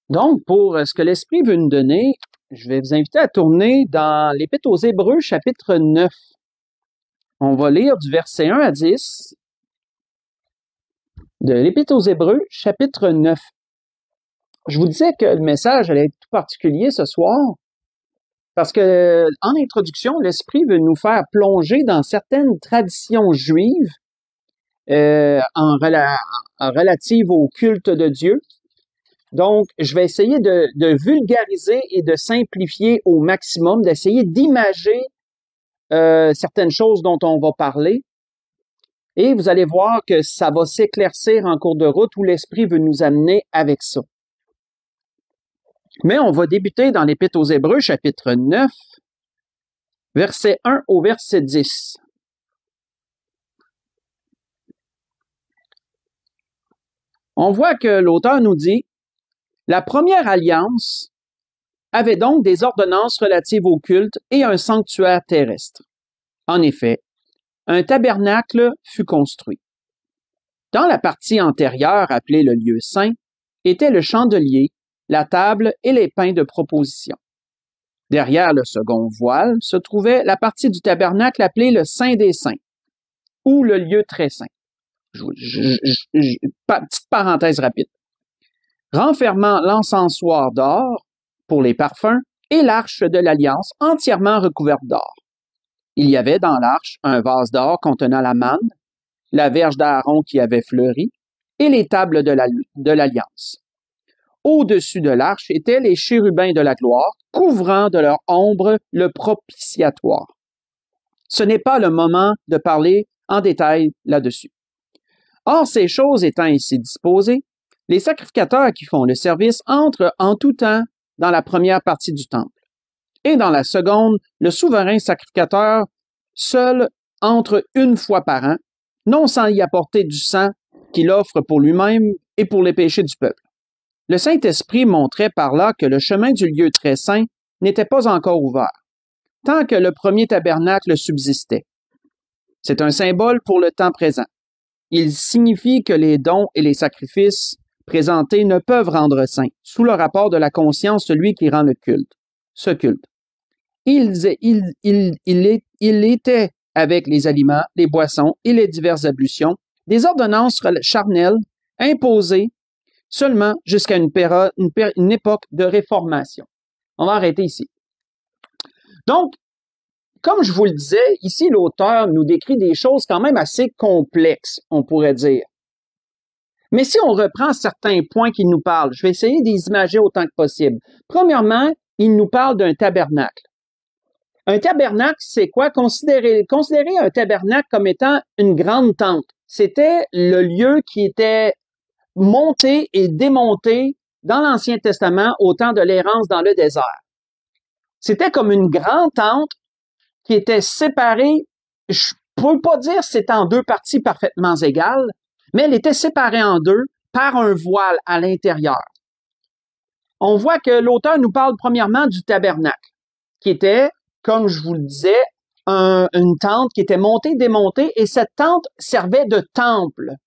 Donc, pour ce que l'Esprit veut nous donner, je vais vous inviter à tourner dans l'Épître aux Hébreux, chapitre 9. On va lire du verset 1 à 10 de l'Épître aux Hébreux, chapitre 9. Je vous disais que le message allait être tout particulier ce soir parce que, en introduction, l'Esprit veut nous faire plonger dans certaines traditions juives relatives au culte de Dieu. Donc, je vais essayer de vulgariser et de simplifier au maximum, d'essayer d'imager certaines choses dont on va parler. Et vous allez voir que ça va s'éclaircir en cours de route où l'Esprit veut nous amener avec ça. Mais on va débuter dans l'Épître aux Hébreux, chapitre 9, verset 1 au verset 10. On voit que l'auteur nous dit: la première alliance avait donc des ordonnances relatives au culte et un sanctuaire terrestre. En effet, un tabernacle fut construit. Dans la partie antérieure, appelée le lieu saint, était le chandelier, la table et les pains de proposition. Derrière le second voile se trouvait la partie du tabernacle appelée le Saint des Saints, ou le lieu très saint. Petite parenthèse rapide. Renfermant l'encensoir d'or pour les parfums et l'arche de l'Alliance entièrement recouverte d'or. Il y avait dans l'arche un vase d'or contenant la manne, la verge d'Aaron qui avait fleuri et les tables de l'Alliance. Au-dessus de l'arche étaient les chérubins de la gloire, couvrant de leur ombre le propitiatoire. Ce n'est pas le moment de parler en détail là-dessus. Or, ces choses étant ainsi disposées, les sacrificateurs qui font le service entrent en tout temps dans la première partie du temple. Et dans la seconde, le souverain sacrificateur seul entre une fois par an, non sans y apporter du sang qu'il offre pour lui-même et pour les péchés du peuple. Le Saint-Esprit montrait par là que le chemin du lieu très saint n'était pas encore ouvert, tant que le premier tabernacle subsistait. C'est un symbole pour le temps présent. Il signifie que les dons et les sacrifices présentés ne peuvent rendre saint, sous le rapport de la conscience, celui qui rend le culte, ce culte. Il était, avec les aliments, les boissons et les diverses ablutions, des ordonnances charnelles imposées seulement jusqu'à une époque de réformation. On va arrêter ici. Donc, comme je vous le disais, ici, l'auteur nous décrit des choses quand même assez complexes, on pourrait dire. Mais si on reprend certains points qu'il nous parle, je vais essayer de les imager autant que possible. Premièrement, il nous parle d'un tabernacle. Un tabernacle, c'est quoi? Considérer un tabernacle comme étant une grande tente. C'était le lieu qui était monté et démonté dans l'Ancien Testament au temps de l'errance dans le désert. C'était comme une grande tente qui était séparée, je ne peux pas dire c'est en deux parties parfaitement égales, mais elle était séparée en deux par un voile à l'intérieur. On voit que l'auteur nous parle premièrement du tabernacle, qui était, comme je vous le disais, une tente qui était montée, démontée, et cette tente servait de temple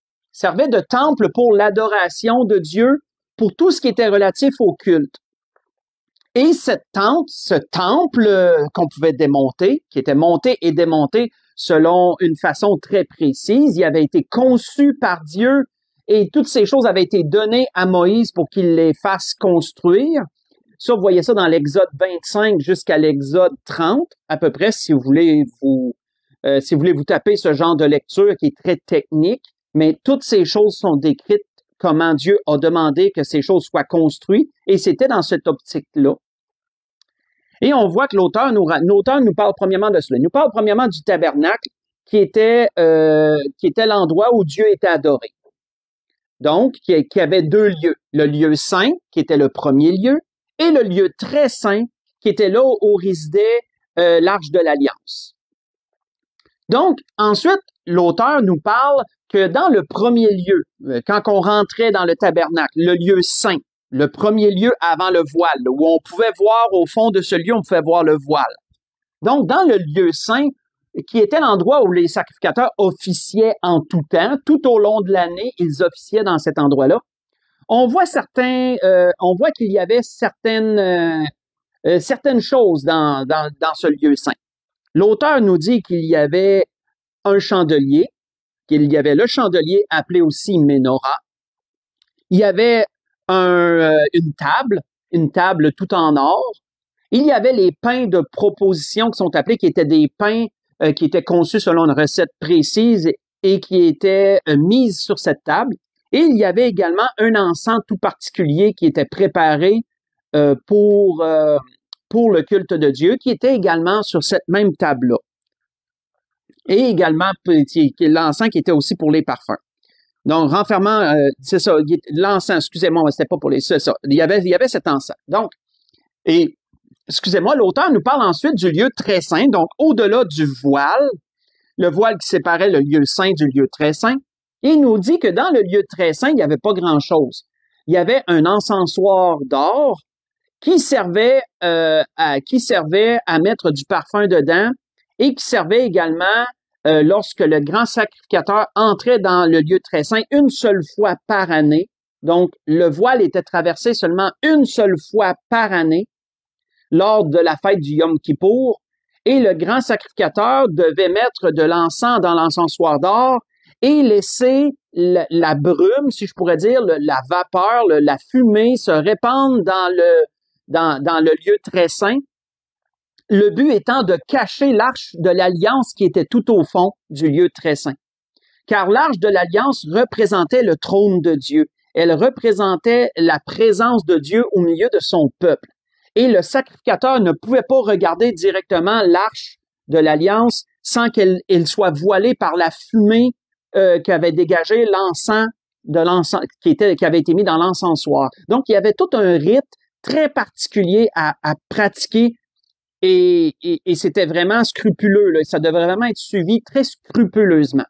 pour l'adoration de Dieu, pour tout ce qui était relatif au culte. Et cette tente, ce temple qu'on pouvait démonter, qui était monté et démonté selon une façon très précise, il avait été conçu par Dieu et toutes ces choses avaient été données à Moïse pour qu'il les fasse construire. Ça, vous voyez ça dans l'Exode 25 jusqu'à l'Exode 30, à peu près, si vous voulez vous taper ce genre de lecture qui est très technique. Mais toutes ces choses sont décrites comment Dieu a demandé que ces choses soient construites, et c'était dans cette optique-là. Et on voit que l'auteur nous parle premièrement de cela. Il nous parle premièrement du tabernacle, qui était l'endroit où Dieu était adoré. Donc, qui avait deux lieux. Le lieu saint, qui était le premier lieu, et le lieu très saint, qui était là où résidait l'Arche de l'Alliance. Donc, ensuite, l'auteur nous parle que dans le premier lieu, quand on rentrait dans le tabernacle, le lieu saint, le premier lieu avant le voile, où on pouvait voir au fond de ce lieu, on pouvait voir le voile. Donc, dans le lieu saint, qui était l'endroit où les sacrificateurs officiaient en tout temps, tout au long de l'année, ils officiaient dans cet endroit-là. on voit qu'il y avait certaines choses dans ce lieu saint. L'auteur nous dit qu'il y avait un chandelier, qu'il y avait le chandelier appelé aussi Ménorah. Il y avait une table tout en or. Il y avait les pains de proposition qui sont appelés, qui étaient des pains qui étaient conçus selon une recette précise et qui étaient mises sur cette table. Et il y avait également un encens tout particulier qui était préparé pour le culte de Dieu, qui était également sur cette même table-là. Et également l'encens qui était aussi pour les parfums. Donc, renfermant, c'est ça, l'encens, excusez-moi, c'était pas pour les, c'est ça. Il y avait cet encens. Donc, et, excusez-moi, l'auteur nous parle ensuite du lieu très saint, donc au-delà du voile, le voile qui séparait le lieu saint du lieu très saint, et il nous dit que dans le lieu très saint, il n'y avait pas grand-chose. Il y avait un encensoir d'or qui servait à mettre du parfum dedans et qui servait également lorsque le grand sacrificateur entrait dans le lieu très saint une seule fois par année. Donc, le voile était traversé seulement une seule fois par année lors de la fête du Yom Kippour, et le grand sacrificateur devait mettre de l'encens dans l'encensoir d'or et laisser la brume, si je pourrais dire, la vapeur, la fumée se répandre dans le lieu très saint. Le but étant de cacher l'arche de l'Alliance qui était tout au fond du lieu très saint. Car l'arche de l'Alliance représentait le trône de Dieu. Elle représentait la présence de Dieu au milieu de son peuple. Et le sacrificateur ne pouvait pas regarder directement l'arche de l'Alliance sans qu'elle soit voilée par la fumée qu'avait dégagé l'encens qui avait été mis dans l'encensoir. Donc, il y avait tout un rite très particulier à pratiquer. Et c'était vraiment scrupuleux, là. Ça devrait vraiment être suivi très scrupuleusement.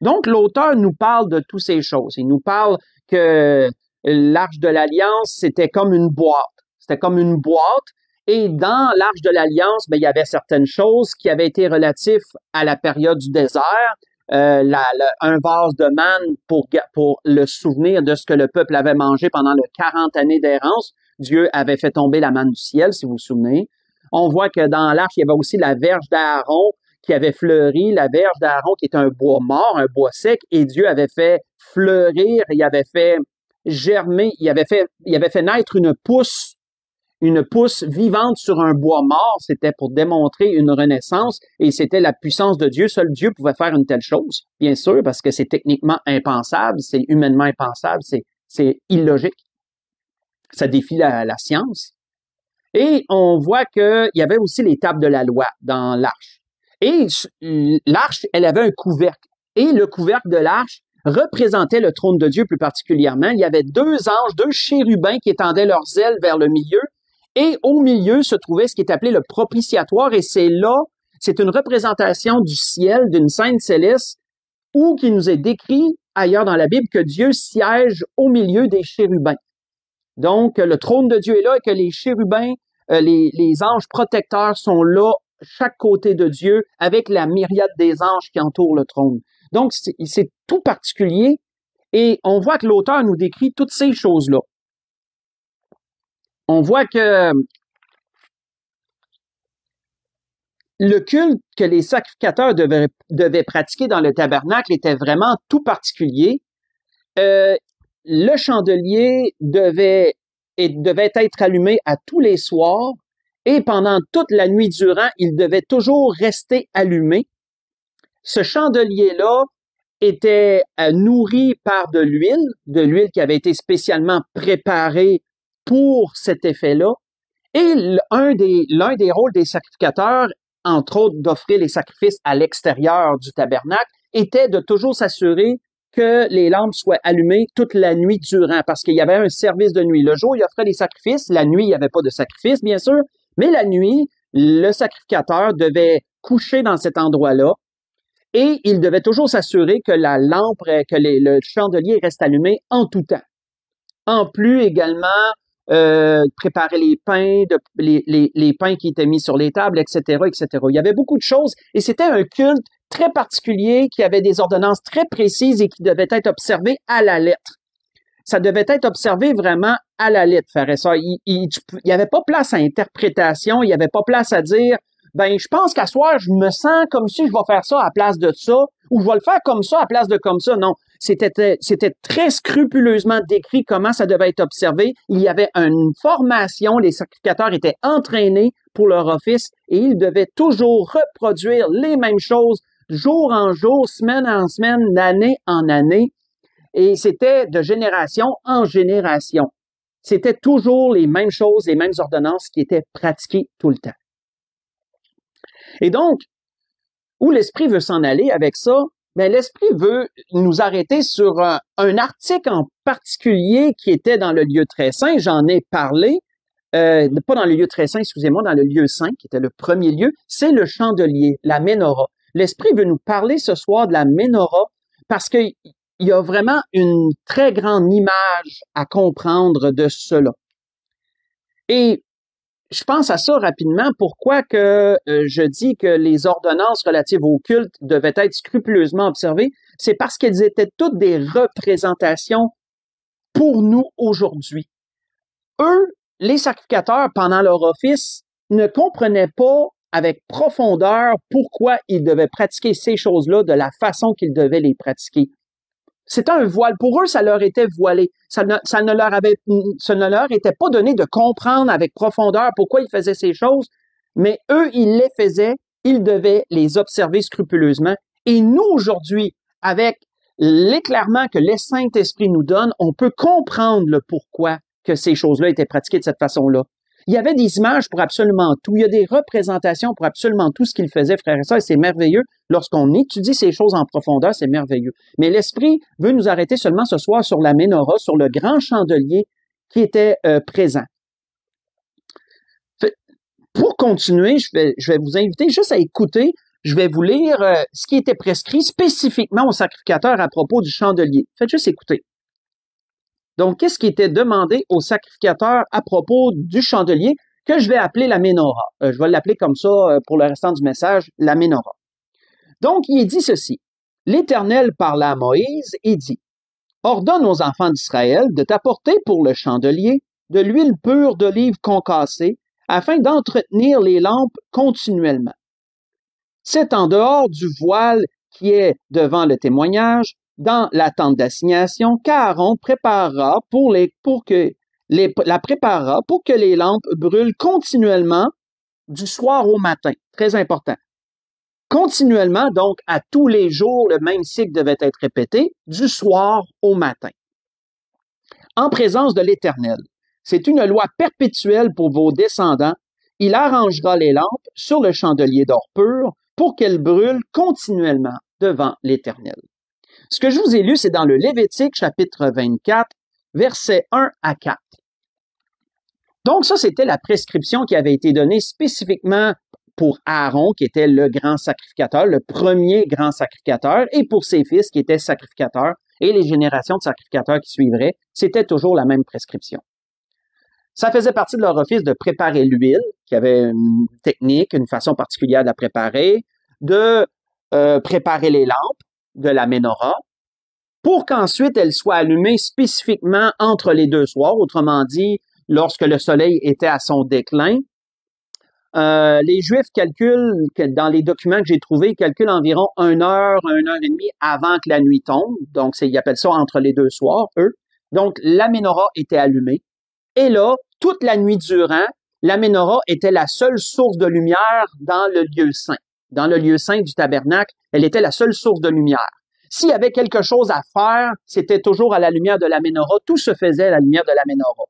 Donc, l'auteur nous parle de toutes ces choses. Il nous parle que l'Arche de l'Alliance, c'était comme une boîte. C'était comme une boîte. Et dans l'Arche de l'Alliance, il y avait certaines choses qui avaient été relatives à la période du désert. Un vase de manne pour le souvenir de ce que le peuple avait mangé pendant les 40 années d'errance. Dieu avait fait tomber la manne du ciel, si vous vous souvenez. On voit que dans l'arche, il y avait aussi la verge d'Aaron qui avait fleuri, la verge d'Aaron qui était un bois mort, un bois sec, et Dieu avait fait fleurir, il avait fait germer, il avait fait naître une pousse vivante sur un bois mort. C'était pour démontrer une renaissance, et c'était la puissance de Dieu. Seul Dieu pouvait faire une telle chose, bien sûr, parce que c'est techniquement impensable, c'est humainement impensable, c'est illogique. Ça défie la science. Et on voit qu'il y avait aussi les tables de la loi dans l'arche. Et l'arche, elle avait un couvercle. Et le couvercle de l'arche représentait le trône de Dieu plus particulièrement. Il y avait deux anges, deux chérubins qui étendaient leurs ailes vers le milieu. Et au milieu se trouvait ce qui est appelé le propitiatoire. Et c'est une représentation du ciel, d'une scène céleste, où qui nous est décrit ailleurs dans la Bible que Dieu siège au milieu des chérubins. Donc, le trône de Dieu est là et que les chérubins, les anges protecteurs sont là, chaque côté de Dieu, avec la myriade des anges qui entourent le trône. Donc, c'est tout particulier et on voit que l'auteur nous décrit toutes ces choses-là. On voit que le culte que les sacrificateurs devaient pratiquer dans le tabernacle était vraiment tout particulier. Le chandelier devait être allumé à tous les soirs et pendant toute la nuit durant, il devait toujours rester allumé. Ce chandelier-là était nourri par de l'huile qui avait été spécialement préparée pour cet effet-là. Et l'un des rôles des sacrificateurs, entre autres d'offrir les sacrifices à l'extérieur du tabernacle, était de toujours s'assurer que les lampes soient allumées toute la nuit durant, parce qu'il y avait un service de nuit. Le jour, il offrait des sacrifices. La nuit, il n'y avait pas de sacrifice, bien sûr. Mais la nuit, le sacrificateur devait coucher dans cet endroit-là et il devait toujours s'assurer que la lampe, le chandelier reste allumé en tout temps. En plus, également, préparer les pains, les pains qui étaient mis sur les tables, etc., etc. Il y avait beaucoup de choses et c'était un culte très particulier qui avait des ordonnances très précises et qui devaient être observées à la lettre. ça devait être observé vraiment à la lettre, faire ça. Il y avait pas place à interprétation, il y avait pas place à dire, ben, je pense qu'à soir, je me sens comme si je vais faire ça à la place de ça, ou je vais le faire comme ça à la place de comme ça. Non, c'était très scrupuleusement décrit comment ça devait être observé. Il y avait une formation, les sacrificateurs étaient entraînés pour leur office et ils devaient toujours reproduire les mêmes choses jour en jour, semaine en semaine, d'année en année. Et c'était de génération en génération. C'était toujours les mêmes choses, les mêmes ordonnances qui étaient pratiquées tout le temps. Et donc, où l'Esprit veut s'en aller avec ça? Ben, l'Esprit veut nous arrêter sur un article en particulier qui était dans le lieu très saint. J'en ai parlé, pas dans le lieu très saint, excusez-moi, dans le lieu saint, qui était le premier lieu. C'est le chandelier, la menorah. L'Esprit veut nous parler ce soir de la menorah parce qu'il y a vraiment une très grande image à comprendre de cela. Et je pense à ça rapidement. Pourquoi que je dis que les ordonnances relatives au culte devaient être scrupuleusement observées? C'est parce qu'elles étaient toutes des représentations pour nous aujourd'hui. Eux, les sacrificateurs, pendant leur office, ne comprenaient pas avec profondeur pourquoi ils devaient pratiquer ces choses-là de la façon qu'ils devaient les pratiquer. C'était un voile. Pour eux, ça leur était voilé. Ça ne leur était pas donné de comprendre avec profondeur pourquoi ils faisaient ces choses, mais eux, ils les faisaient, ils devaient les observer scrupuleusement. Et nous, aujourd'hui, avec l'éclairement que le Saint-Esprit nous donne, on peut comprendre le pourquoi que ces choses-là étaient pratiquées de cette façon-là. Il y avait des images pour absolument tout. Il y a des représentations pour absolument tout ce qu'ils faisaient, frères et sœurs, et c'est merveilleux. Lorsqu'on étudie ces choses en profondeur, c'est merveilleux. Mais l'Esprit veut nous arrêter seulement ce soir sur la menorah, sur le grand chandelier qui était présent. Pour continuer, je vais vous inviter juste à écouter. Je vais vous lire ce qui était prescrit spécifiquement aux sacrificateurs à propos du chandelier. Faites juste écouter. Donc, qu'est-ce qui était demandé aux sacrificateurs à propos du chandelier que je vais appeler la menorah? Je vais l'appeler comme ça pour le restant du message, la menorah. Donc, il est dit ceci. L'Éternel parla à Moïse et dit, « Ordonne aux enfants d'Israël de t'apporter pour le chandelier de l'huile pure d'olive concassée afin d'entretenir les lampes continuellement. C'est en dehors du voile qui est devant le témoignage, dans la tente d'assignation, qu'Aaron préparera pour que les lampes brûlent continuellement du soir au matin. Très important. Continuellement, donc à tous les jours, le même cycle devait être répété, du soir au matin. En présence de l'Éternel. C'est une loi perpétuelle pour vos descendants. Il arrangera les lampes sur le chandelier d'or pur pour qu'elles brûlent continuellement devant l'Éternel. Ce que je vous ai lu, c'est dans le Lévitique, chapitre 24, versets 1 à 4. Donc, ça, c'était la prescription qui avait été donnée spécifiquement pour Aaron, qui était le grand sacrificateur, le premier grand sacrificateur, et pour ses fils, qui étaient sacrificateurs, et les générations de sacrificateurs qui suivraient, c'était toujours la même prescription. Ça faisait partie de leur office de préparer l'huile, qui avait une technique, une façon particulière de la préparer, de préparer les lampes de la menorah, pour qu'ensuite elle soit allumée spécifiquement entre les deux soirs, autrement dit, lorsque le soleil était à son déclin. Les Juifs calculent, dans les documents que j'ai trouvés, ils calculent environ 1 heure et demie avant que la nuit tombe. Donc, ils appellent ça entre les deux soirs, eux. Donc, la menorah était allumée. Et là, toute la nuit durant, la menorah était la seule source de lumière dans le lieu saint. Dans le lieu saint du tabernacle, elle était la seule source de lumière. S'il y avait quelque chose à faire, c'était toujours à la lumière de la menorah. Tout se faisait à la lumière de la menorah.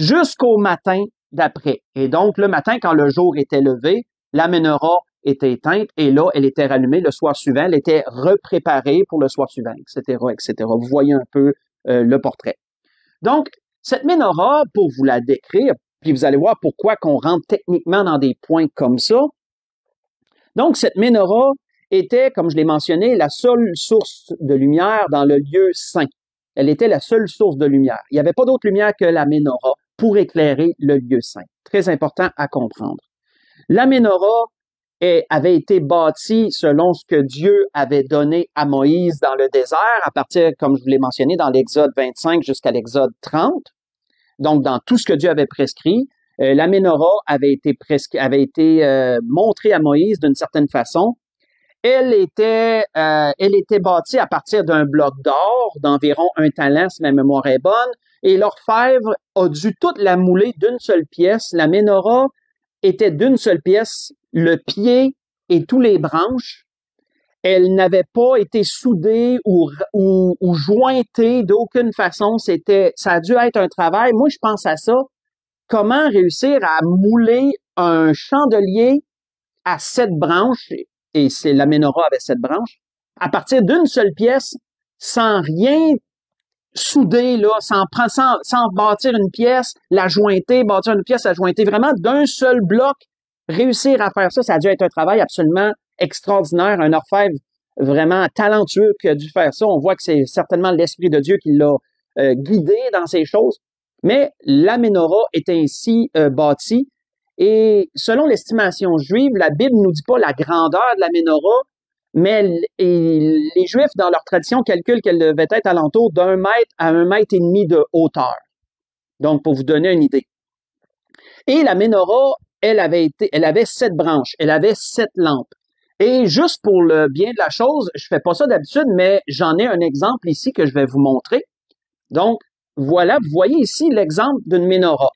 Jusqu'au matin d'après. Et donc, le matin, quand le jour était levé, la menorah était éteinte et là, elle était rallumée le soir suivant. Elle était repréparée pour le soir suivant, etc., etc. Vous voyez un peu le portrait. Donc, cette menorah, pour vous la décrire, puis vous allez voir pourquoi qu'on rentre techniquement dans des points comme ça. Donc, cette menorah était, comme je l'ai mentionné, la seule source de lumière dans le lieu saint. Elle était la seule source de lumière. Il n'y avait pas d'autre lumière que la menorah pour éclairer le lieu saint. Très important à comprendre. La menorah avait été bâti selon ce que Dieu avait donné à Moïse dans le désert, à partir, comme je vous l'ai mentionné, dans l'Exode 25 jusqu'à l'Exode 30. Donc, dans tout ce que Dieu avait prescrit, la menorah avait été montrée à Moïse d'une certaine façon. Elle était bâtie à partir d'un bloc d'or d'environ 1 talent, si ma mémoire est bonne, et l'orfèvre a dû toute la mouler d'une seule pièce. La menorah était d'une seule pièce, le pied et tous les branches. Elle n'avait pas été soudée ou jointée d'aucune façon. Ça a dû être un travail. Moi, je pense à ça. Comment réussir à mouler un chandelier à 7 branches, et la menorah avait 7 branches, à partir d'une seule pièce, sans rien souder, là, sans bâtir une pièce, bâtir une pièce, la jointer, vraiment d'un seul bloc, réussir à faire ça, ça a dû être un travail absolument extraordinaire, un orfèvre vraiment talentueux qui a dû faire ça. On voit que c'est certainement l'Esprit de Dieu qui l'a guidé dans ces choses. Mais la menorah est ainsi bâtie. Et selon l'estimation juive, la Bible nous dit pas la grandeur de la menorah, mais les Juifs, dans leur tradition, calculent qu'elle devait être alentour d'1 mètre à 1,5 mètres de hauteur. Donc, pour vous donner une idée. Et la menorah, elle avait 7 branches, elle avait 7 lampes. Et juste pour le bien de la chose, je fais pas ça d'habitude, mais j'en ai un exemple ici que je vais vous montrer. Donc, voilà, vous voyez ici l'exemple d'une menorah.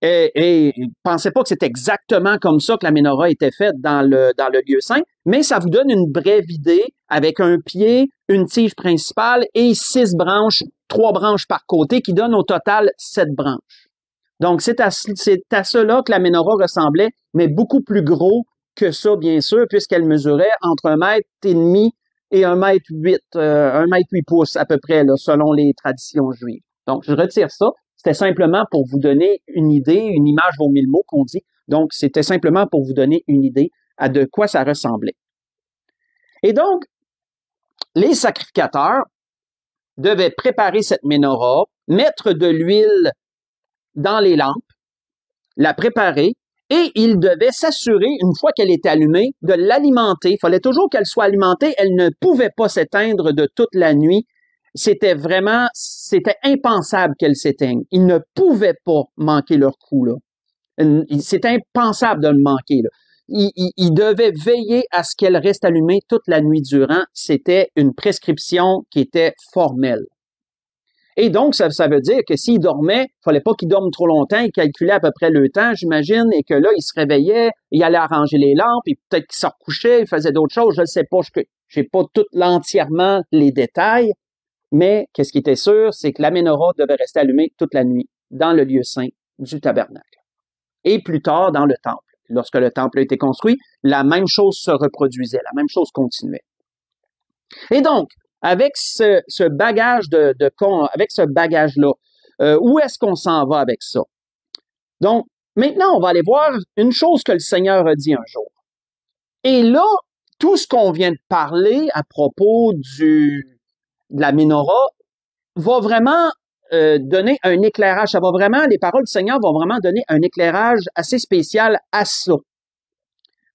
Et pensez pas que c'est exactement comme ça que la menorah était faite dans le lieu saint, mais ça vous donne une brève idée avec un pied, une tige principale et 6 branches, 3 branches par côté qui donnent au total 7 branches. Donc, c'est à cela que la menorah ressemblait, mais beaucoup plus gros que ça, bien sûr, puisqu'elle mesurait entre 1,5 mètre et 1,8 mètre, 1,8 pouces à peu près, là, selon les traditions juives. Donc, je retire ça. C'était simplement pour vous donner une idée, une image vaut 1000 mots qu'on dit. Donc, c'était simplement pour vous donner une idée à de quoi ça ressemblait. Et donc, les sacrificateurs devaient préparer cette menorah, mettre de l'huile dans les lampes, la préparer, et ils devaient s'assurer, une fois qu'elle était allumée, de l'alimenter. Il fallait toujours qu'elle soit alimentée. Elle ne pouvait pas s'éteindre de toute la nuit. C'était impensable qu'elle s'éteigne. Ils ne pouvaient pas manquer leur coup, là. C'est impensable de le manquer, là. Ils devaient veiller à ce qu'elle reste allumée toute la nuit durant. C'était une prescription qui était formelle. Et donc, ça veut dire que s'il dormait, il fallait pas qu'il dorme trop longtemps, il calculait à peu près le temps, j'imagine, et que là, il se réveillait, il allait arranger les lampes, et peut-être qu'il se recouchait, il faisait d'autres choses, je ne sais pas, j'ai pas entièrement les détails, mais qu'est-ce qui était sûr, c'est que la menorah devait rester allumée toute la nuit dans le lieu saint du tabernacle. Et plus tard, dans le temple. Lorsque le temple a été construit, la même chose se reproduisait, la même chose continuait. Et donc, avec ce bagage-là, où est-ce qu'on s'en va avec ça? Donc, maintenant, on va aller voir une chose que le Seigneur a dit un jour. Et là, tout ce qu'on vient de parler à propos de la menorah va vraiment donner un éclairage. Les paroles du Seigneur vont vraiment donner un éclairage assez spécial à ça.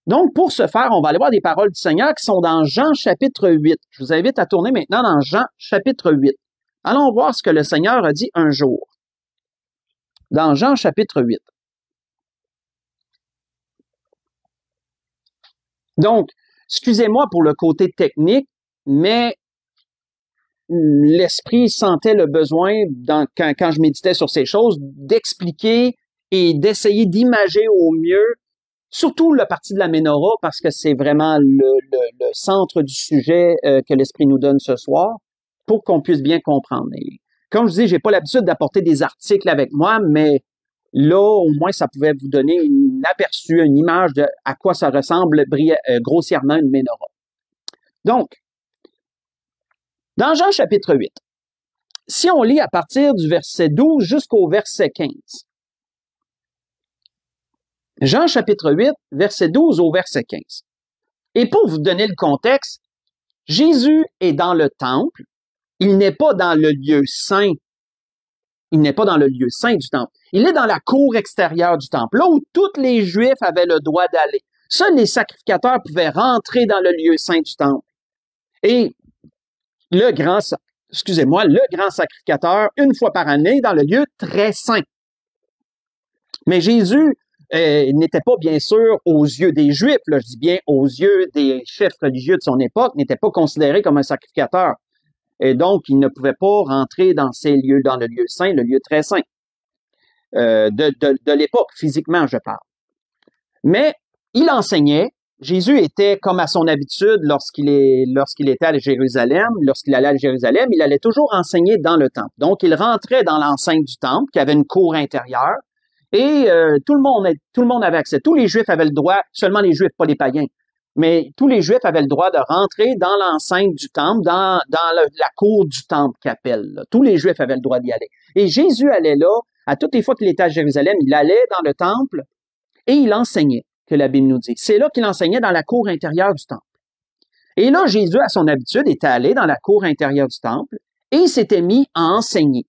Donc, pour ce faire, on va aller voir des paroles du Seigneur qui sont dans Jean chapitre 8. Je vous invite à tourner maintenant dans Jean chapitre 8. Allons voir ce que le Seigneur a dit un jour. Dans Jean chapitre 8. Donc, excusez-moi pour le côté technique, mais l'Esprit sentait le besoin, quand je méditais sur ces choses, d'expliquer et d'essayer d'imager au mieux surtout la partie de la menorah, parce que c'est vraiment le centre du sujet que l'Esprit nous donne ce soir, pour qu'on puisse bien comprendre. Et comme je dis, j'ai pas l'habitude d'apporter des articles avec moi, mais là, au moins, ça pouvait vous donner un aperçu, une image de à quoi ça ressemble grossièrement une menorah. Donc, dans Jean chapitre 8, si on lit à partir du verset 12 jusqu'au verset 15, Jean chapitre 8, verset 12 au verset 15. Et pour vous donner le contexte, Jésus est dans le temple. Il n'est pas dans le lieu saint. Il n'est pas dans le lieu saint du temple. Il est dans la cour extérieure du temple, là où tous les Juifs avaient le droit d'aller. Seuls les sacrificateurs pouvaient rentrer dans le lieu saint du temple. Et le grand sacrificateur, une fois par année, dans le lieu très saint. Mais Jésus n'était pas, bien sûr, aux yeux des Juifs, là, je dis bien aux yeux des chefs religieux de son époque, n'était pas considéré comme un sacrificateur. Et donc, il ne pouvait pas rentrer dans ces lieux, dans le lieu saint, le lieu très saint. De l'époque, physiquement, je parle. Mais il enseignait. Jésus était comme à son habitude lorsqu'il était à Jérusalem, lorsqu'il allait à Jérusalem, il allait toujours enseigner dans le temple. Donc, il rentrait dans l'enceinte du temple, qui avait une cour intérieure, et tout le monde avait accès. Tous les Juifs avaient le droit, seulement les Juifs, pas les païens, mais tous les Juifs avaient le droit de rentrer dans l'enceinte du temple, dans la cour du temple qu'appelle. Là. Tous les Juifs avaient le droit d'y aller. Et Jésus allait là, à toutes les fois qu'il était à Jérusalem, il allait dans le temple et il enseignait, que la Bible nous dit. C'est là qu'il enseignait dans la cour intérieure du temple. Et là, Jésus, à son habitude, était allé dans la cour intérieure du temple et il s'était mis à enseigner.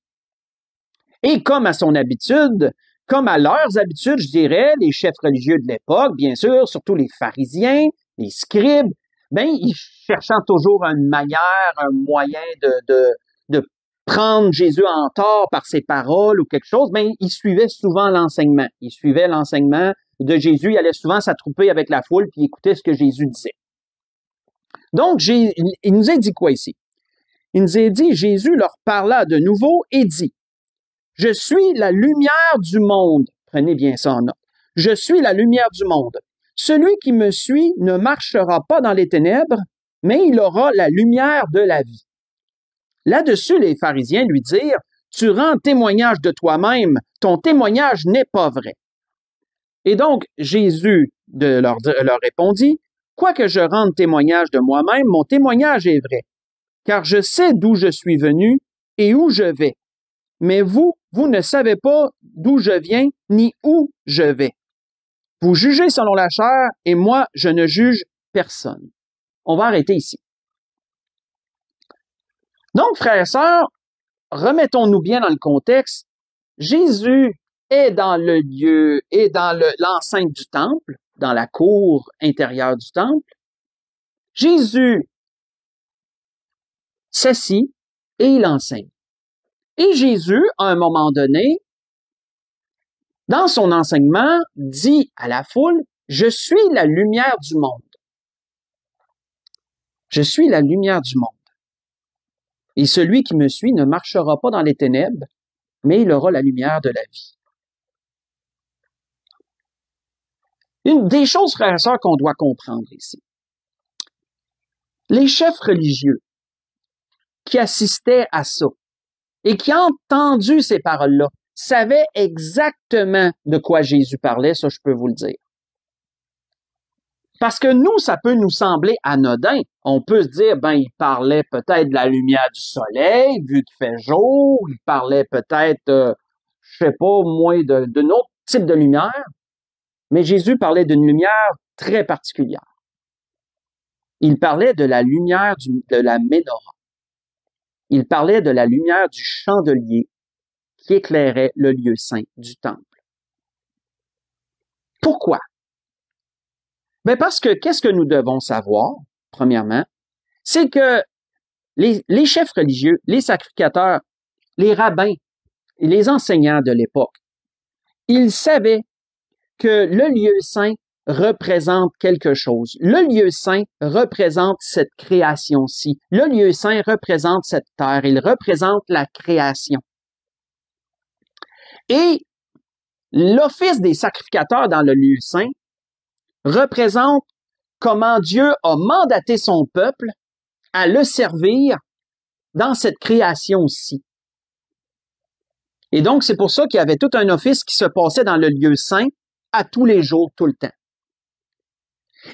Et comme à son habitude, comme à leurs habitudes, je dirais, les chefs religieux de l'époque, bien sûr, surtout les pharisiens, les scribes, ben, ils cherchant toujours une manière, un moyen de prendre Jésus en tort par ses paroles ou quelque chose, ben, ils suivaient souvent l'enseignement. Ils suivaient l'enseignement de Jésus, il allait souvent s'attrouper avec la foule puis écouter ce que Jésus disait. Donc, il nous a dit quoi ici? Il nous a dit, Jésus leur parla de nouveau et dit, « Je suis la lumière du monde. » Prenez bien ça en note. « Je suis la lumière du monde. Celui qui me suit ne marchera pas dans les ténèbres, mais il aura la lumière de la vie. » Là-dessus, les pharisiens lui dirent, « Tu rends témoignage de toi-même, ton témoignage n'est pas vrai. » Et donc, Jésus leur répondit, « Quoique je rende témoignage de moi-même, mon témoignage est vrai, car je sais d'où je suis venu et où je vais. Mais vous ne savez pas d'où je viens ni où je vais. Vous jugez selon la chair et moi, je ne juge personne. » On va arrêter ici. Donc, frères et sœurs, remettons-nous bien dans le contexte. Jésus est dans le lieu, est dans l'enceinte du temple, dans la cour intérieure du temple. Jésus s'assit et il enseigne. Et Jésus, à un moment donné, dans son enseignement, dit à la foule, « Je suis la lumière du monde. Je suis la lumière du monde. Et celui qui me suit ne marchera pas dans les ténèbres, mais il aura la lumière de la vie. » Une des choses, frères et sœurs, qu'on doit comprendre ici. Les chefs religieux qui assistaient à ça et qui ont entendu ces paroles-là savaient exactement de quoi Jésus parlait, ça je peux vous le dire. Parce que nous, ça peut nous sembler anodin. On peut se dire, ben, il parlait peut-être de la lumière du soleil, vu qu'il fait jour, il parlait peut-être, je sais pas, moins d'un autre type de lumière. Mais Jésus parlait d'une lumière très particulière. Il parlait de la lumière de la ménorah. Il parlait de la lumière du chandelier qui éclairait le lieu saint du temple. Pourquoi? Ben parce que qu'est-ce que nous devons savoir, premièrement, c'est que les chefs religieux, les sacrificateurs, les rabbins et les enseignants de l'époque, ils savaient que le lieu saint représente quelque chose. Le lieu saint représente cette création-ci. Le lieu saint représente cette terre. Il représente la création. Et l'office des sacrificateurs dans le lieu saint représente comment Dieu a mandaté son peuple à le servir dans cette création-ci. Et donc, c'est pour ça qu'il y avait tout un office qui se passait dans le lieu saint à tous les jours, tout le temps.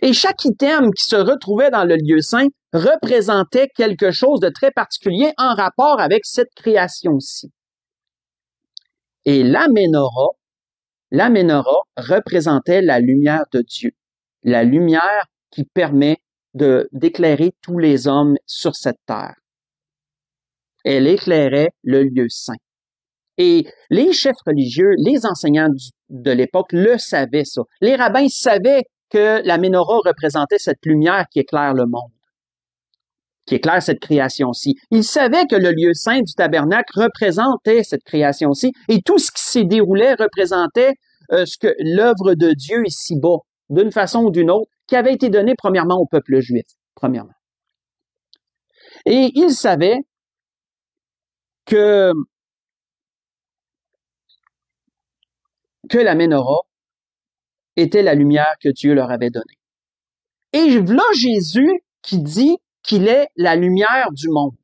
Et chaque item qui se retrouvait dans le lieu saint représentait quelque chose de très particulier en rapport avec cette création-ci. Et la ménorah représentait la lumière de Dieu, la lumière qui permet d'éclairer tous les hommes sur cette terre. Elle éclairait le lieu saint. Et les chefs religieux, les enseignants de l'époque le savaient ça. Les rabbins savaient que la menorah représentait cette lumière qui éclaire le monde, qui éclaire cette création-ci. Il savait que le lieu saint du tabernacle représentait cette création-ci et tout ce qui s'y déroulait représentait ce que l'œuvre de Dieu ici-bas, d'une façon ou d'une autre, qui avait été donnée premièrement au peuple juif, premièrement. Et il savait que la menorah était la lumière que Dieu leur avait donnée. Et là, Jésus qui dit qu'il est la lumière du monde.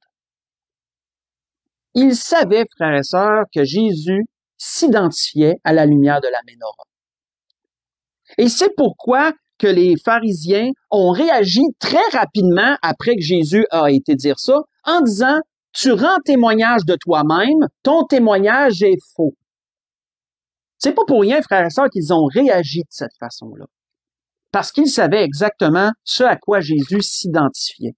Il savait, frères et sœurs, que Jésus s'identifiait à la lumière de la menorah. Et c'est pourquoi que les pharisiens ont réagi très rapidement après que Jésus a été dire ça, en disant, tu rends témoignage de toi-même, ton témoignage est faux. C'est pas pour rien, frères et sœurs, qu'ils ont réagi de cette façon-là. Parce qu'ils savaient exactement ce à quoi Jésus s'identifiait.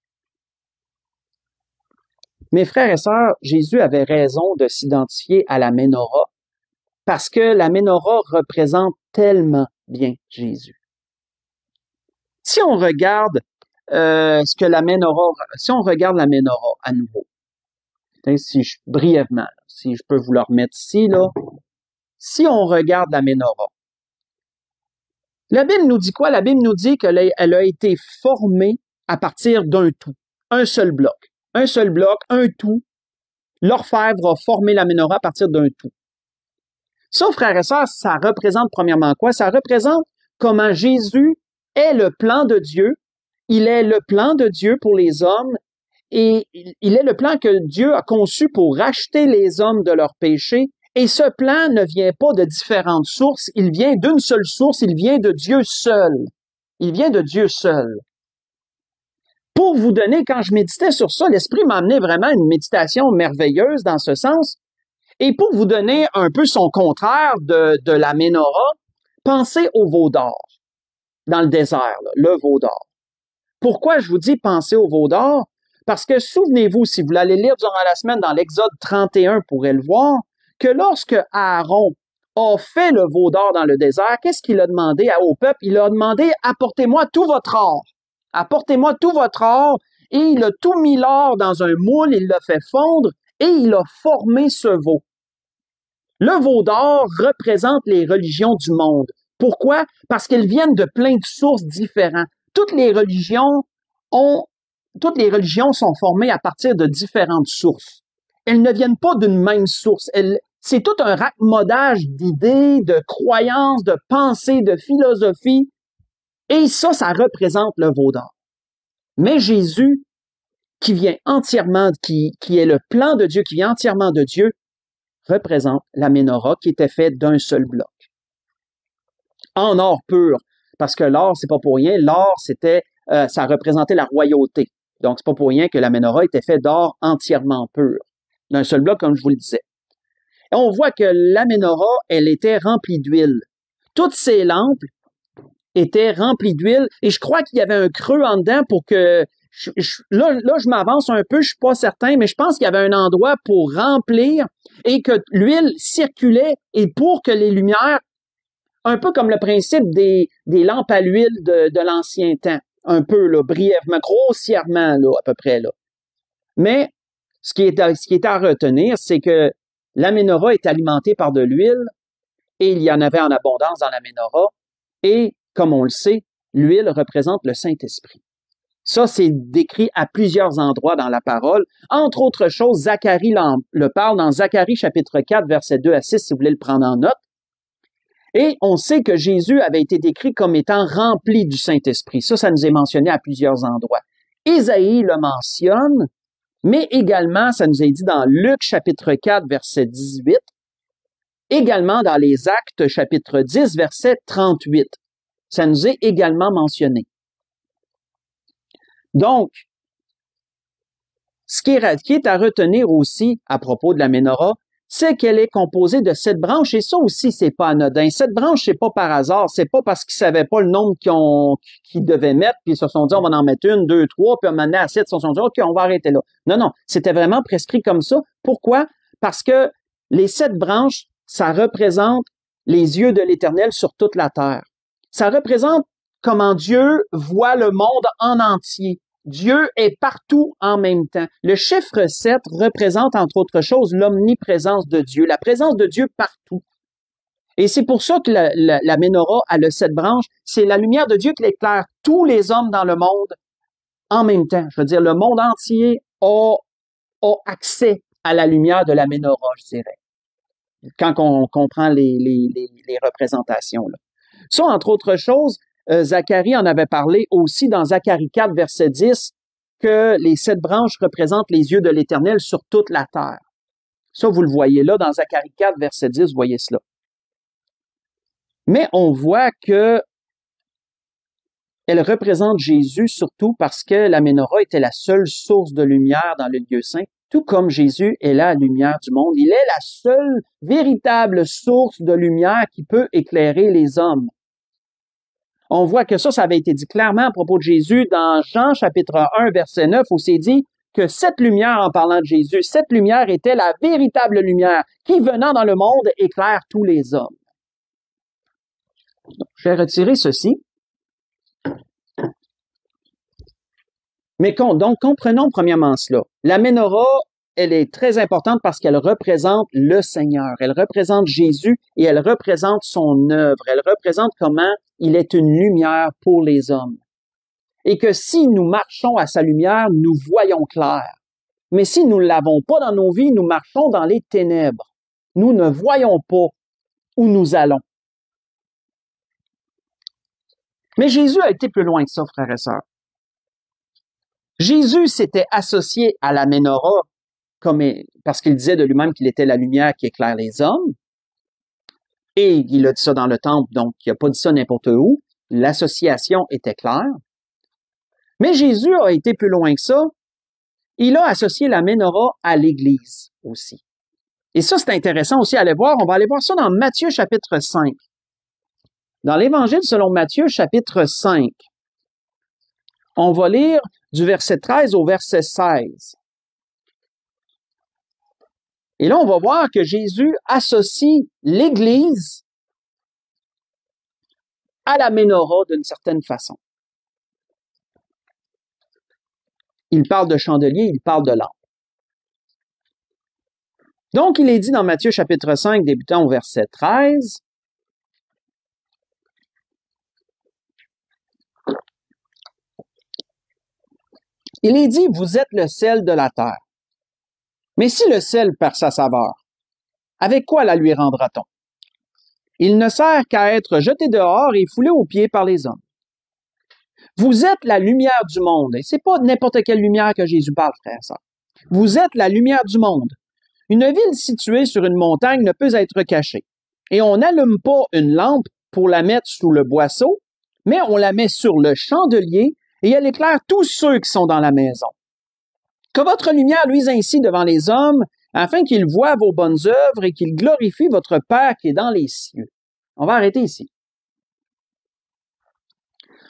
Mes frères et sœurs, Jésus avait raison de s'identifier à la menorah parce que la menorah représente tellement bien Jésus. Si on regarde si on regarde la menorah à nouveau, brièvement, si je peux vous le remettre ici, là, si on regarde la menorah, la Bible nous dit quoi? La Bible nous dit qu'elle a été formée à partir d'un tout, un seul bloc. Un seul bloc, un tout. L'orfèvre a formé la menorah à partir d'un tout. Ça, frères et sœurs, ça représente premièrement quoi? Ça représente comment Jésus est le plan de Dieu. Il est le plan de Dieu pour les hommes et il est le plan que Dieu a conçu pour racheter les hommes de leurs péchés. Et ce plan ne vient pas de différentes sources, il vient d'une seule source, il vient de Dieu seul. Il vient de Dieu seul. Pour vous donner, quand je méditais sur ça, l'Esprit m'a amené vraiment une méditation merveilleuse dans ce sens. Et pour vous donner un peu son contraire de la menorah, pensez au veau d'or dans le désert, là, le veau d'or. Pourquoi je vous dis pensez au veau d'or? Parce que souvenez-vous, si vous l'allez lire durant la semaine dans l'Exode 31, vous pourrez le voir, que lorsque Aaron a fait le veau d'or dans le désert, qu'est-ce qu'il a demandé au peuple? Il a demandé, apportez-moi tout votre or. Apportez-moi tout votre or. Et il a tout mis l'or dans un moule, il l'a fait fondre et il a formé ce veau. Le veau d'or représente les religions du monde. Pourquoi? Parce qu'elles viennent de plein de sources différentes. Toutes les religions sont formées à partir de différentes sources. Elles ne viennent pas d'une même source. C'est tout un raccommodage d'idées, de croyances, de pensées, de philosophie. Et ça représente le veau d'or. Mais Jésus, qui vient entièrement, qui est le plan de Dieu, qui vient entièrement de Dieu, représente la menorah qui était faite d'un seul bloc. En or pur, parce que l'or, c'est pas pour rien. L'or, ça représentait la royauté. Donc, c'est pas pour rien que la menorah était faite d'or entièrement pur, d'un seul bloc, comme je vous le disais. Et on voit que la menorah, elle était remplie d'huile. Toutes ces lampes étaient remplies d'huile, et je crois qu'il y avait un creux en dedans pour que... Là, je m'avance un peu, je suis pas certain, mais je pense qu'il y avait un endroit pour remplir et que l'huile circulait et pour que les lumières, un peu comme le principe des lampes à l'huile de l'ancien temps, un peu, là, brièvement, grossièrement, là, à peu près, là. Mais, ce qui est à retenir, c'est que la menorah est alimentée par de l'huile et il y en avait en abondance dans la menorah et, comme on le sait, l'huile représente le Saint-Esprit. Ça, c'est décrit à plusieurs endroits dans la parole. Entre autres choses, Zacharie le parle dans Zacharie chapitre 4, versets 2 à 6, si vous voulez le prendre en note. Et on sait que Jésus avait été décrit comme étant rempli du Saint-Esprit. Ça nous est mentionné à plusieurs endroits. Ésaïe le mentionne, mais également, ça nous est dit dans Luc chapitre 4, verset 18, également dans les Actes chapitre 10, verset 38. Ça nous est également mentionné. Donc, ce qui est à retenir aussi à propos de la menorah, c'est qu'elle est composée de 7 branches, et ça aussi, c'est pas anodin. 7 branches, c'est pas par hasard, c'est pas parce qu'ils savaient pas le nombre qu'ils devaient mettre, puis ils se sont dit, on va en mettre 1, 2, 3, puis maintenant à 7, ils se sont dit, OK, on va arrêter là. Non, c'était vraiment prescrit comme ça. Pourquoi? Parce que les 7 branches, ça représente les yeux de l'Éternel sur toute la terre. Ça représente comment Dieu voit le monde en entier. Dieu est partout en même temps. Le chiffre 7 représente, entre autres choses, l'omniprésence de Dieu, la présence de Dieu partout. Et c'est pour ça que la menorah a le 7 branches. C'est la lumière de Dieu qui éclaire tous les hommes dans le monde en même temps. Je veux dire, le monde entier a accès à la lumière de la menorah, je dirais, quand on comprend les représentations. Là. Ça, entre autres choses, Zacharie en avait parlé aussi dans Zacharie 4, verset 10, que les 7 branches représentent les yeux de l'Éternel sur toute la terre. Ça, vous le voyez là, dans Zacharie 4, verset 10, vous voyez cela. Mais on voit que elle représente Jésus surtout parce que la menorah était la seule source de lumière dans le lieu saint, tout comme Jésus est la lumière du monde. Il est la seule véritable source de lumière qui peut éclairer les hommes. On voit que ça avait été dit clairement à propos de Jésus dans Jean chapitre 1, verset 9, où c'est dit que cette lumière, en parlant de Jésus, cette lumière était la véritable lumière qui, venant dans le monde, éclaire tous les hommes. Donc, je vais retirer ceci. Mais donc, comprenons premièrement cela. La menorah, elle est très importante parce qu'elle représente le Seigneur. Elle représente Jésus et elle représente son œuvre. Elle représente comment il est une lumière pour les hommes. Et que si nous marchons à sa lumière, nous voyons clair. Mais si nous ne l'avons pas dans nos vies, nous marchons dans les ténèbres. Nous ne voyons pas où nous allons. Mais Jésus a été plus loin que ça, frères et sœurs. Jésus s'était associé à la menorah parce qu'il disait de lui-même qu'il était la lumière qui éclaire les hommes. Et il a dit ça dans le temple, donc il n'a pas dit ça n'importe où. L'association était claire. Mais Jésus a été plus loin que ça. Il a associé la menorah à l'Église aussi. Et ça, c'est intéressant aussi à aller voir. On va aller voir ça dans Matthieu chapitre 5. Dans l'Évangile selon Matthieu chapitre 5, on va lire du verset 13 au verset 16. Et là, on va voir que Jésus associe l'Église à la menorah d'une certaine façon. Il parle de chandelier, il parle de lampe. Donc, il est dit dans Matthieu chapitre 5, débutant au verset 13, il est dit, vous êtes le sel de la terre. Mais si le sel perd sa saveur, avec quoi la lui rendra-t-on? Il ne sert qu'à être jeté dehors et foulé aux pieds par les hommes. Vous êtes la lumière du monde. Et c'est pas n'importe quelle lumière que Jésus parle, frère, ça. Vous êtes la lumière du monde. Une ville située sur une montagne ne peut être cachée. Et on n'allume pas une lampe pour la mettre sous le boisseau, mais on la met sur le chandelier et elle éclaire tous ceux qui sont dans la maison. Que votre lumière luise ainsi devant les hommes, afin qu'ils voient vos bonnes œuvres et qu'ils glorifient votre Père qui est dans les cieux. On va arrêter ici.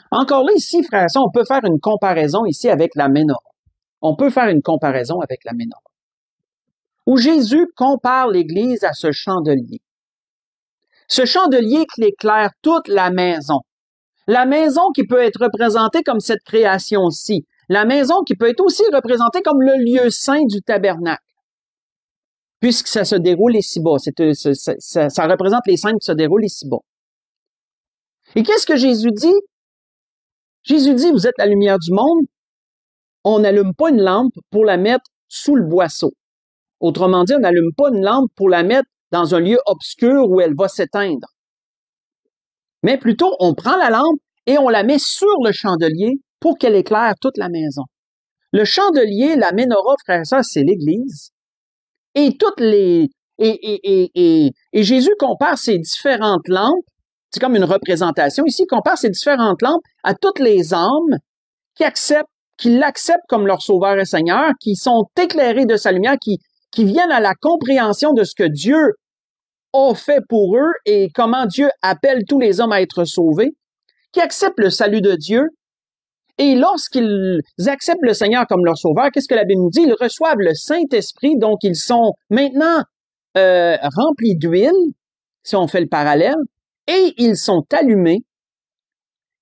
Encore là, ici, frères, on peut faire une comparaison ici avec la menorah. On peut faire une comparaison avec la menorah. Où Jésus compare l'Église à ce chandelier. Ce chandelier qui éclaire toute la maison. La maison qui peut être représentée comme cette création-ci. La maison qui peut être aussi représentée comme le lieu saint du tabernacle. Puisque ça se déroule ici-bas. Ça représente les scènes qui se déroulent ici-bas. Et qu'est-ce que Jésus dit? Jésus dit, vous êtes la lumière du monde. On n'allume pas une lampe pour la mettre sous le boisseau. Autrement dit, on n'allume pas une lampe pour la mettre dans un lieu obscur où elle va s'éteindre. Mais plutôt, on prend la lampe et on la met sur le chandelier pour qu'elle éclaire toute la maison. Le chandelier, la menorah, frère et sœurs, c'est l'Église. Et Jésus compare ces différentes lampes, c'est comme une représentation ici, il compare ces différentes lampes à toutes les âmes qui l'acceptent comme leur sauveur et Seigneur, qui sont éclairées de sa lumière, qui viennent à la compréhension de ce que Dieu a fait pour eux et comment Dieu appelle tous les hommes à être sauvés, qui acceptent le salut de Dieu. Et lorsqu'ils acceptent le Seigneur comme leur sauveur, qu'est-ce que la Bible nous dit? Ils reçoivent le Saint-Esprit, donc ils sont maintenant remplis d'huile, si on fait le parallèle, et ils sont allumés.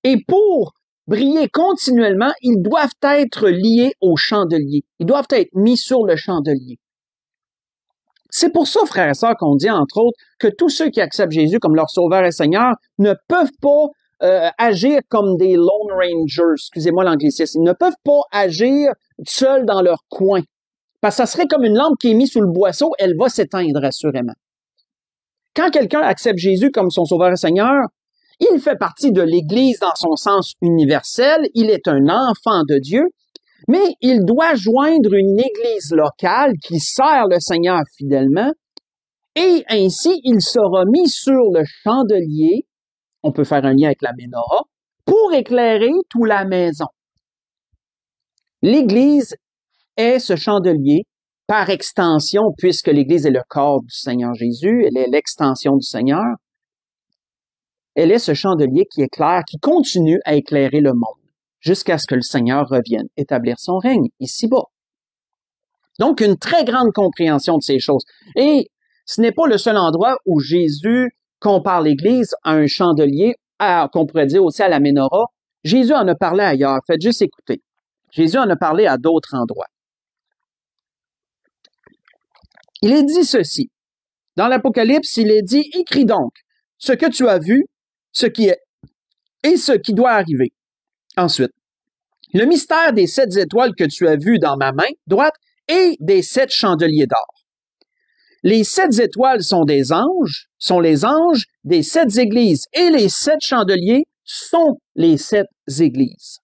Et pour briller continuellement, ils doivent être liés au chandelier. Ils doivent être mis sur le chandelier. C'est pour ça, frères et sœurs, qu'on dit, entre autres, que tous ceux qui acceptent Jésus comme leur sauveur et Seigneur ne peuvent pas agir comme des Lone Rangers, excusez-moi l'anglicisme. Ils ne peuvent pas agir seuls dans leur coin. Parce que ça serait comme une lampe qui est mise sous le boisseau, elle va s'éteindre assurément. Quand quelqu'un accepte Jésus comme son sauveur et Seigneur, il fait partie de l'Église dans son sens universel, il est un enfant de Dieu, mais il doit joindre une Église locale qui sert le Seigneur fidèlement, et ainsi il sera mis sur le chandelier, on peut faire un lien avec la menorah, pour éclairer toute la maison. L'Église est ce chandelier par extension, puisque l'Église est le corps du Seigneur Jésus, elle est l'extension du Seigneur. Elle est ce chandelier qui éclaire, qui continue à éclairer le monde, jusqu'à ce que le Seigneur revienne établir son règne ici-bas. Donc, une très grande compréhension de ces choses. Et ce n'est pas le seul endroit où Jésus compare l'Église à un chandelier, qu'on pourrait dire aussi à la menorah. Jésus en a parlé ailleurs. Faites juste écouter. Jésus en a parlé à d'autres endroits. Il est dit ceci. Dans l'Apocalypse, il est dit, écris donc ce que tu as vu, ce qui est et ce qui doit arriver. Ensuite, le mystère des 7 étoiles que tu as vues dans ma main droite et des 7 chandeliers d'or. Les 7 étoiles sont les anges des 7 églises, et les 7 chandeliers sont les 7 églises.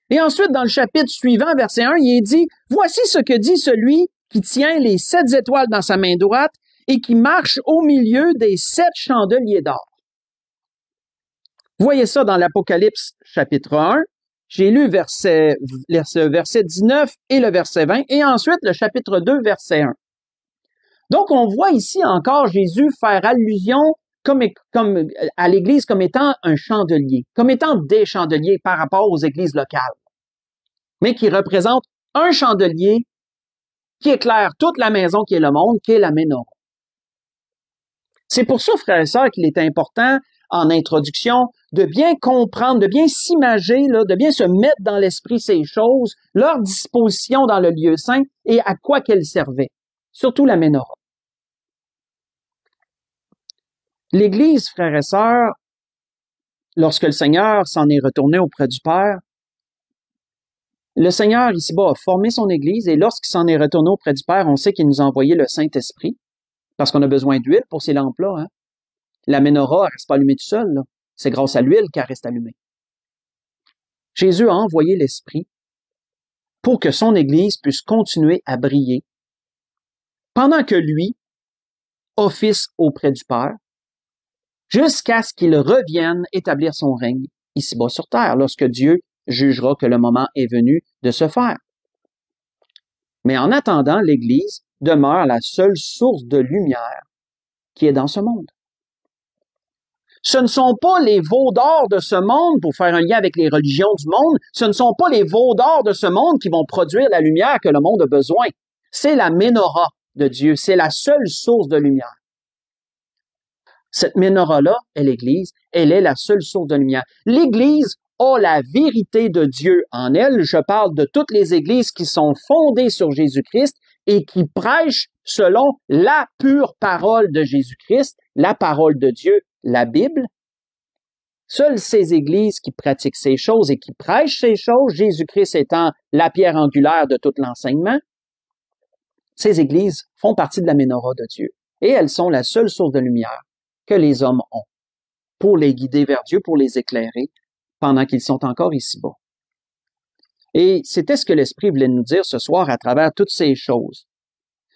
Et ensuite, dans le chapitre suivant, verset 1, il est dit, voici ce que dit celui qui tient les 7 étoiles dans sa main droite et qui marche au milieu des 7 chandeliers d'or. Voyez ça dans l'Apocalypse chapitre 1. J'ai lu verset 19 et le verset 20, et ensuite le chapitre 2, verset 1. Donc, on voit ici encore Jésus faire allusion comme à l'Église comme étant un chandelier, comme étant des chandeliers par rapport aux églises locales, mais qui représente un chandelier qui éclaire toute la maison qui est le monde, qui est la menorah. C'est pour ça, frères et sœurs, qu'il est important, en introduction, de bien comprendre, de bien s'imager, de bien se mettre dans l'esprit ces choses, leur disposition dans le lieu saint et à quoi qu'elles servaient. Surtout la menorah. L'Église, frères et sœurs, lorsque le Seigneur s'en est retourné auprès du Père, le Seigneur ici-bas a formé son Église et lorsqu'il s'en est retourné auprès du Père, on sait qu'il nous a envoyé le Saint-Esprit parce qu'on a besoin d'huile pour ces lampes-là. Hein? La menorah, elle reste pas allumée tout seul. Là. C'est grâce à l'huile qu'elle reste allumée. Jésus a envoyé l'Esprit pour que son Église puisse continuer à briller pendant que lui office auprès du Père jusqu'à ce qu'il revienne établir son règne ici-bas sur terre, lorsque Dieu jugera que le moment est venu de se faire. Mais en attendant, l'Église demeure la seule source de lumière qui est dans ce monde. Ce ne sont pas les veaux d'or de ce monde, pour faire un lien avec les religions du monde, ce ne sont pas les veaux d'or de ce monde qui vont produire la lumière que le monde a besoin. C'est la menorah de Dieu, c'est la seule source de lumière. Cette menorah-là est l'Église, elle est la seule source de lumière. L'Église a la vérité de Dieu en elle. Je parle de toutes les églises qui sont fondées sur Jésus-Christ et qui prêchent selon la pure parole de Jésus-Christ, la parole de Dieu, la Bible. Seules ces églises qui pratiquent ces choses et qui prêchent ces choses, Jésus-Christ étant la pierre angulaire de tout l'enseignement, ces églises font partie de la menorah de Dieu. Et elles sont la seule source de lumière que les hommes ont pour les guider vers Dieu, pour les éclairer pendant qu'ils sont encore ici-bas. Et c'était ce que l'Esprit voulait nous dire ce soir à travers toutes ces choses.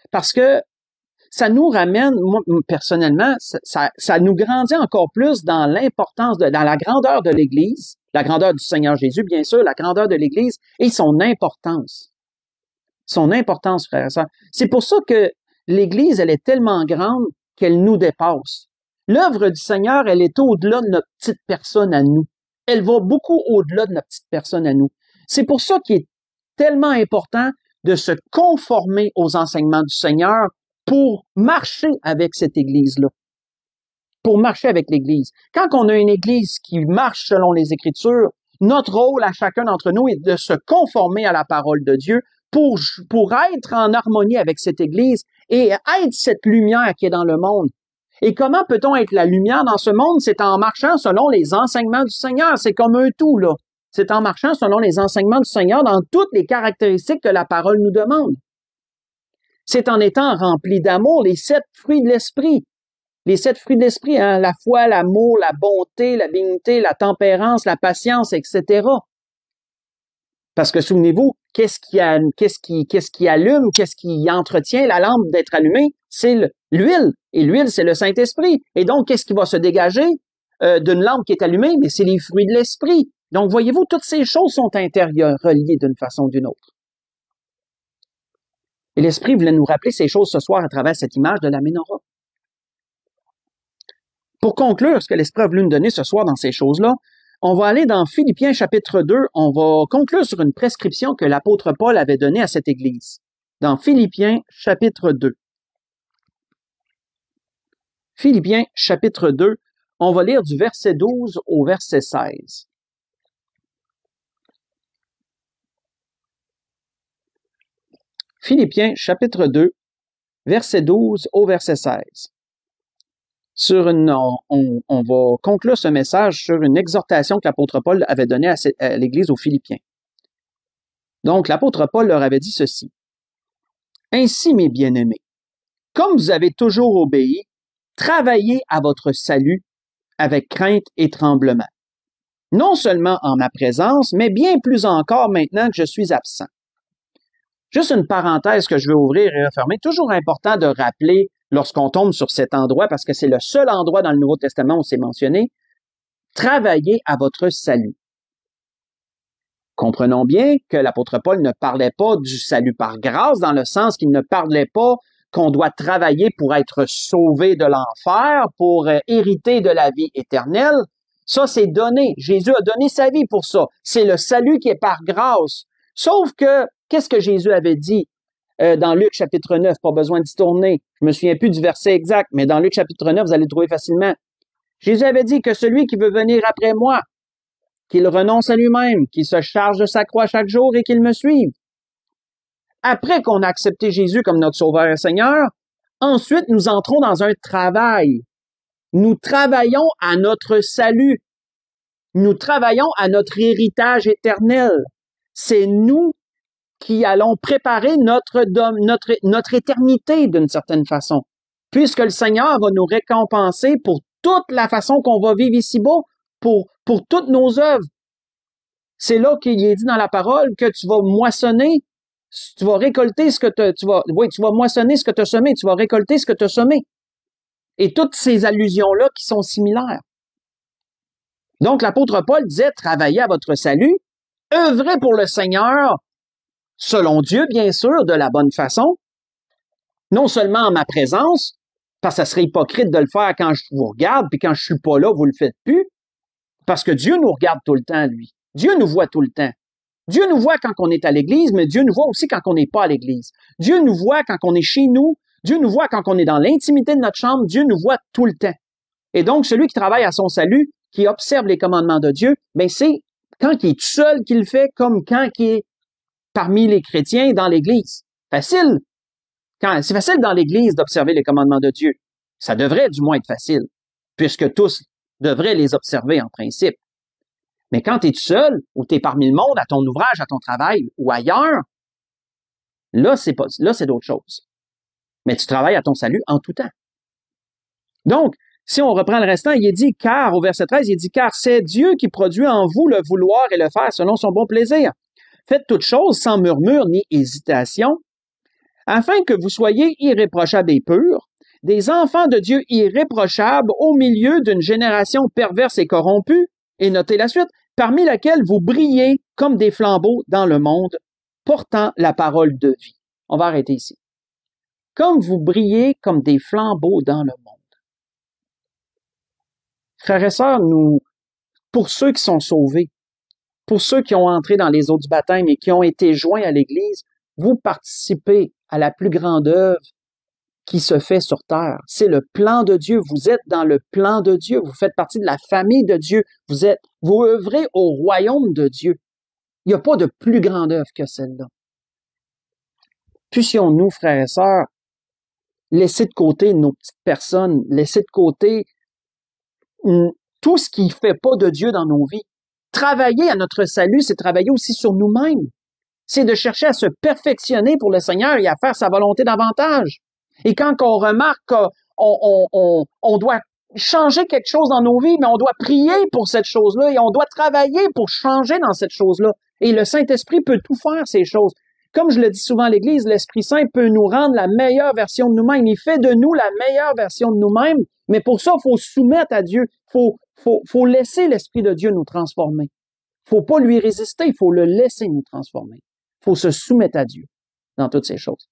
Parce que ça nous ramène, moi, personnellement, ça nous grandit encore plus dans l'importance, dans la grandeur de l'Église, la grandeur du Seigneur Jésus, bien sûr, la grandeur de l'Église et son importance. Son importance, frères et sœurs. C'est pour ça que l'Église, elle est tellement grande qu'elle nous dépasse. L'œuvre du Seigneur, elle est au-delà de notre petite personne à nous. Elle va beaucoup au-delà de notre petite personne à nous. C'est pour ça qu'il est tellement important de se conformer aux enseignements du Seigneur pour marcher avec cette Église-là. pour marcher avec l'Église. Quand on a une Église qui marche selon les Écritures, notre rôle à chacun d'entre nous est de se conformer à la parole de Dieu pour être en harmonie avec cette Église et être cette lumière qui est dans le monde. Et comment peut-on être la lumière dans ce monde? C'est en marchant selon les enseignements du Seigneur. C'est comme un tout, là. C'est en marchant selon les enseignements du Seigneur dans toutes les caractéristiques que la parole nous demande. C'est en étant rempli d'amour, les 7 fruits de l'esprit. Les 7 fruits de l'esprit, hein, la foi, l'amour, la bonté, la dignité, la tempérance, la patience, etc. Parce que souvenez-vous, qu'est-ce qui allume, qu'est-ce qui entretient la lampe d'être allumée? C'est l'huile. Et l'huile, c'est le Saint-Esprit. Et donc, qu'est-ce qui va se dégager d'une lampe qui est allumée? Mais c'est les fruits de l'esprit. Donc, voyez-vous, toutes ces choses sont intérieures, reliées d'une façon ou d'une autre. Et l'Esprit voulait nous rappeler ces choses ce soir à travers cette image de la menorah. Pour conclure ce que l'Esprit a voulu nous donner ce soir dans ces choses-là, on va aller dans Philippiens chapitre 2, on va conclure sur une prescription que l'apôtre Paul avait donnée à cette Église. Dans Philippiens chapitre 2. Philippiens chapitre 2, on va lire du verset 12 au verset 16. Philippiens chapitre 2, verset 12 au verset 16. On va conclure ce message sur une exhortation que l'apôtre Paul avait donnée à l'Église aux Philippiens. Donc, l'apôtre Paul leur avait dit ceci. « Ainsi, mes bien-aimés, comme vous avez toujours obéi, travaillez à votre salut avec crainte et tremblement, non seulement en ma présence, mais bien plus encore maintenant que je suis absent. » Juste une parenthèse que je vais ouvrir et refermer. Toujours important de rappeler lorsqu'on tombe sur cet endroit, parce que c'est le seul endroit dans le Nouveau Testament où c'est mentionné, travaillez à votre salut. Comprenons bien que l'apôtre Paul ne parlait pas du salut par grâce, dans le sens qu'il ne parlait pas qu'on doit travailler pour être sauvé de l'enfer, pour hériter de la vie éternelle. Ça, c'est donné. Jésus a donné sa vie pour ça. C'est le salut qui est par grâce. Sauf que, qu'est-ce que Jésus avait dit dans Luc chapitre 9? Pas besoin d'y tourner. Je me souviens plus du verset exact, mais dans Luc chapitre 9, vous allez le trouver facilement. Jésus avait dit que celui qui veut venir après moi, qu'il renonce à lui-même, qu'il se charge de sa croix chaque jour et qu'il me suive. Après qu'on a accepté Jésus comme notre Sauveur et Seigneur, ensuite nous entrons dans un travail. Nous travaillons à notre salut. Nous travaillons à notre héritage éternel. C'est nous qui allons préparer notre éternité d'une certaine façon, puisque le Seigneur va nous récompenser pour toute la façon qu'on va vivre ici-bas, pour toutes nos œuvres. C'est là qu'il est dit dans la parole que tu vas moissonner, tu vas récolter ce que tu vas moissonner ce que tu as semé, tu vas récolter ce que tu as semé. Et toutes ces allusions-là qui sont similaires. Donc, l'apôtre Paul disait, travaillez à votre salut, œuvrez pour le Seigneur, selon Dieu, bien sûr, de la bonne façon, non seulement en ma présence, parce que ça serait hypocrite de le faire quand je vous regarde, puis quand je suis pas là, vous le faites plus, parce que Dieu nous regarde tout le temps, lui. Dieu nous voit tout le temps. Dieu nous voit quand on est à l'église, mais Dieu nous voit aussi quand on n'est pas à l'église. Dieu nous voit quand on est chez nous, Dieu nous voit quand on est dans l'intimité de notre chambre, Dieu nous voit tout le temps. Et donc, celui qui travaille à son salut, qui observe les commandements de Dieu, ben c'est quand il est tout seul qu'il le fait, comme quand il est parmi les chrétiens dans l'église. Facile. C'est facile dans l'église d'observer les commandements de Dieu. Ça devrait du moins être facile, puisque tous devraient les observer en principe. Mais quand tu es tout seul, ou tu es parmi le monde, à ton ouvrage, à ton travail, ou ailleurs, là, c'est d'autres choses. Mais tu travailles à ton salut en tout temps. Donc, si on reprend le restant, il est dit, car, au verset 13, il dit, car c'est Dieu qui produit en vous le vouloir et le faire selon son bon plaisir. Faites toutes choses sans murmure ni hésitation, afin que vous soyez irréprochables et purs, des enfants de Dieu irréprochables au milieu d'une génération perverse et corrompue, et notez la suite, parmi laquelle vous brillez comme des flambeaux dans le monde, portant la parole de vie. On va arrêter ici. Comme vous brillez comme des flambeaux dans le monde. Frères et sœurs, pour ceux qui sont sauvés, pour ceux qui ont entré dans les eaux du baptême et qui ont été joints à l'Église, vous participez à la plus grande œuvre qui se fait sur terre. C'est le plan de Dieu. Vous êtes dans le plan de Dieu. Vous faites partie de la famille de Dieu. Vous œuvrez au royaume de Dieu. Il n'y a pas de plus grande œuvre que celle-là. Puissions-nous, frères et sœurs, laisser de côté nos petites personnes, laisser de côté tout ce qui ne fait pas de Dieu dans nos vies. Travailler à notre salut, c'est travailler aussi sur nous-mêmes. C'est de chercher à se perfectionner pour le Seigneur et à faire sa volonté davantage. Et quand on remarque qu'on doit changer quelque chose dans nos vies, mais on doit prier pour cette chose-là et on doit travailler pour changer dans cette chose-là. Et le Saint-Esprit peut tout faire, ces choses. Comme je le dis souvent à l'Église, l'Esprit Saint peut nous rendre la meilleure version de nous-mêmes. Il fait de nous la meilleure version de nous-mêmes, mais pour ça, il faut se soumettre à Dieu. Faut laisser l'Esprit de Dieu nous transformer. Faut pas lui résister, il faut le laisser nous transformer. Il faut se soumettre à Dieu dans toutes ces choses.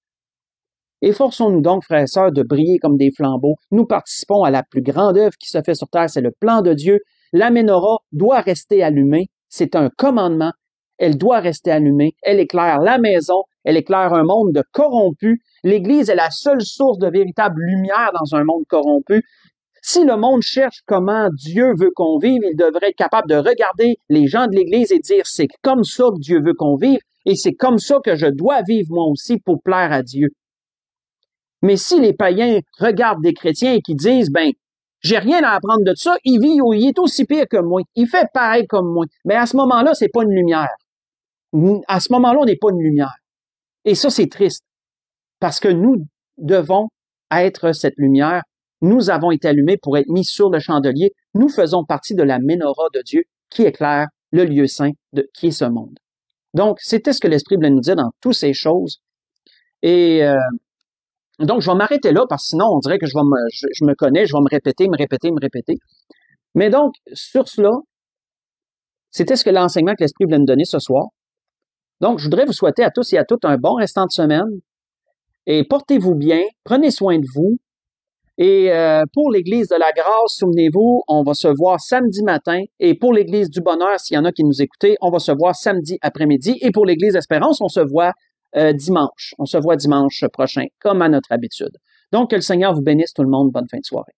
Efforçons-nous donc, frères et sœurs, de briller comme des flambeaux. Nous participons à la plus grande œuvre qui se fait sur terre, c'est le plan de Dieu. La menorah doit rester allumée. C'est un commandement. Elle doit rester allumée. Elle éclaire la maison. Elle éclaire un monde de corrompus. L'Église est la seule source de véritable lumière dans un monde corrompu. Si le monde cherche comment Dieu veut qu'on vive, il devrait être capable de regarder les gens de l'Église et dire c'est comme ça que Dieu veut qu'on vive et c'est comme ça que je dois vivre moi aussi pour plaire à Dieu. Mais si les païens regardent des chrétiens et qui disent j'ai rien à apprendre de ça, il est aussi pire que moi, il fait pareil comme moi, mais à ce moment-là, c'est pas une lumière. À ce moment-là, on n'est pas une lumière. Et ça, c'est triste parce que nous devons être cette lumière. Nous avons été allumés pour être mis sur le chandelier. Nous faisons partie de la menorah de Dieu qui éclaire le lieu saint qui est ce monde. Donc, c'était ce que l'Esprit voulait nous dire dans toutes ces choses. Et donc, je vais m'arrêter là parce que sinon, on dirait que je me connais, je vais me répéter. Mais donc, sur cela, c'était ce que l'enseignement que l'Esprit voulait nous donner ce soir. Donc, je voudrais vous souhaiter à tous et à toutes un bon restant de semaine. Et portez-vous bien, prenez soin de vous. Et pour l'Église de la Grâce, souvenez-vous, on va se voir samedi matin. Et pour l'Église du Bonheur, s'il y en a qui nous écoutent, on va se voir samedi après-midi. Et pour l'Église Espérance, on se voit dimanche. On se voit dimanche prochain, comme à notre habitude. Donc, que le Seigneur vous bénisse tout le monde. Bonne fin de soirée.